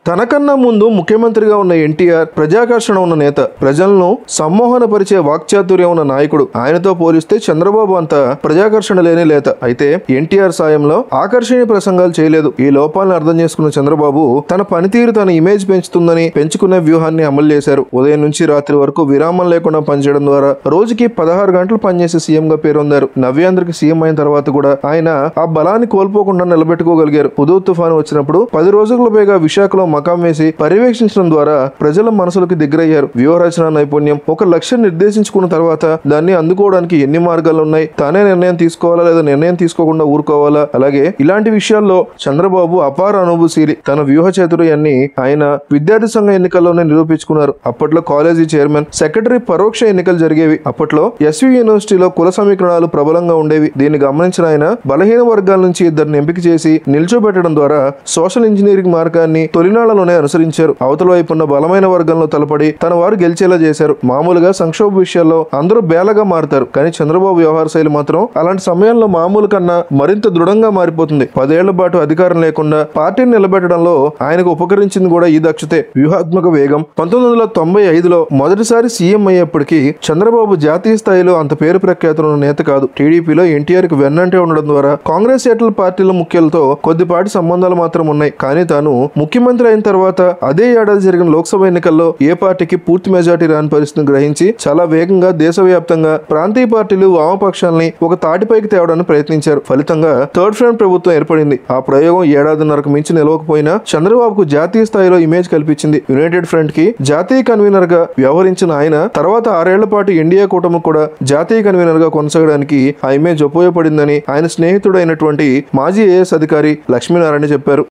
తనకన్నా ముందు ముఖ్యమంత్రిగా ఉన్న ఎన్టీఆర్ ప్రజాకర్షణ ఉన్న నేత, ప్రజలను సమ్మోహనపరిచే వాక్చాతుర్యం ఉన్న నాయకుడు. ఆయనతో పోలిస్తే చంద్రబాబు అంత ప్రజాకర్షణ లేని లేత. అయితే ఎన్టీఆర్ సాయంలో ఆకర్షణీయ ప్రసంగాలు చేయలేదు. ఈ లోపాలను అర్థం చేసుకున్న చంద్రబాబు తన పనితీరు తన ఇమేజ్ పెంచుతుందని పెంచుకునే వ్యూహాన్ని అమలు చేశారు. ఉదయం నుంచి రాత్రి వరకు విరామం లేకుండా పనిచేయడం ద్వారా రోజుకి 16 గంటలు పనిచేసే సీఎం గా పేరొందారు. నవ్యాంధ్రకి సీఎం అయిన తర్వాత కూడా ఆయన ఆ బలాన్ని కోల్పోకుండా నిలబెట్టుకోగలిగారు. హుదూద్ తుఫాను వచ్చినప్పుడు 10 రోజులకు పైగా విశాఖలో మకాం వేసి పర్యవేక్షించడం ద్వారా ప్రజల మనసులకు దగ్గరయ్యారు. వ్యూహరచన నైపుణ్యం. ఒక లక్ష్యం నిర్దేశించుకున్న తర్వాత దాన్ని అందుకోవడానికి ఎన్ని మార్గాలు ఉన్నాయి, తానే నిర్ణయం తీసుకోవాలా లేదా నిర్ణయం తీసుకోకుండా ఊరుకోవాలా, అలాగే ఇలాంటి విషయాల్లో చంద్రబాబు అపార అనుభవశీలి. తన వ్యూహ చతుర్యాన్ని ఆయన విద్యార్థి సంఘ ఎన్నికల్లోనే నిరూపించుకున్నారు. అప్పట్లో కాలేజీ చైర్మన్, సెక్రటరీ పరోక్ష ఎన్నికలు జరిగేవి. అప్పట్లో ఎస్వి యూనివర్సిటీలో కుల సమీకరణాలు ప్రబలంగా ఉండేవి. దీన్ని గమనించిన ఆయన బలహీన వర్గాల నుంచి ఇద్దరిని ఎంపిక చేసి నిల్చోబెట్టడం ద్వారా సోషల్ ఇంజనీరింగ్ మార్గాన్ని తొలినాళ్లలోనే అనుసరించారు. అవతల వైపు ఉన్న బలమైన వర్గంలో తలపడి తన వారు గెలిచేలా చేశారు. మామూలుగా సంక్షోభ విషయాల్లో అందరూ బేలగా మారుతారు, కానీ చంద్రబాబు వ్యవహార శైలి మాత్రం అలాంటి సమయంలో మామూలు కన్నా మరింత దృఢంగా మారిపోతుంది. 10 ఏళ్ల పాటు అధికారం లేకుండా పార్టీని నిలబెట్టడంలో ఆయనకు ఉపకరించింది కూడా ఈ దక్షతే, వ్యూహాత్మక వేగం. 1995లో మొదటిసారి సీఎం అయ్యేప్పటికీ చంద్రబాబు జాతీయ స్థాయిలో అంత పేరు ప్రఖ్యాతులు ఉన్న నేత కాదు. టీడీపీలో ఎన్టీఆర్ కి వెన్నంటే ఉండడం ద్వారా కాంగ్రెస్ ఏటల పార్టీల ముఖ్యులతో కొద్దిపాటి సంబంధాలు మాత్రం ఉన్నాయి. కానీ తాను ముఖ్యమంత్రి అయిన తర్వాత అదే ఏడాది జరిగిన లోక్సభ ఎన్నికల్లో ఏ పార్టీకి పూర్తి మెజార్టీ రాని పరిస్థితిని గ్రహించి చాలా వేగంగా దేశవ్యాప్తంగా ప్రాంతీయ పార్టీలు వామపక్షాలని ఒక తాటిపైకి తేవడానికి ప్రయత్నించారు. ఫలితంగా థర్డ్ ఫ్రంట్ ప్రభుత్వం ఏర్పడింది. ఆ ప్రయోగం ఏడాదిన్నరకు మించి నిలవకపోయినా చంద్రబాబుకు జాతీయ స్థాయిలో ఇమేజ్ కల్పించింది. యునైటెడ్ ఫ్రంట్ కి జాతీయ కన్వీనర్ గా వ్యవహరించిన ఆయన తర్వాత 6 ఏళ్ల పాటు ఇండియా కూటమి కూడా జాతీయ కన్వీనర్ గా కొనసాగడానికి ఆ ఇమేజ్ ఉపయోగపడిందని ఆయన స్నేహితుడైనటువంటి మాజీ ఐఏఎస్ అధికారి లక్ష్మీనారాయణ చెప్పారు.